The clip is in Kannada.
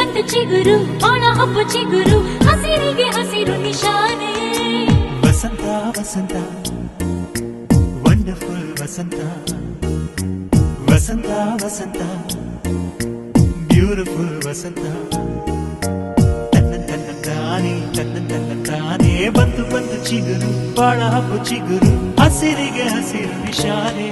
ಬಂತು ಚಿಗುರು ಬಾಳ ಹಬ್ಬ ಚಿಗುರು ಹಸಿರಿಗೆ ಹಸಿರು ನಿಶಾನೆ ವಸಂತ ವಸಂತ ವಂಡರ್ಫುಲ್ ವಸಂತ ವಸಂತ ವಸಂತ ಬ್ಯೂಟಿಫುಲ್ ವಸಂತ ತಾನೇ ಬಂತು ಬಂತು ಚಿಗುರು ಬಾಳ ಹಬ್ಬ ಚಿಗುರು ಹಸಿರಿಗೆ ಹಸಿರು ನಿಶಾನೆ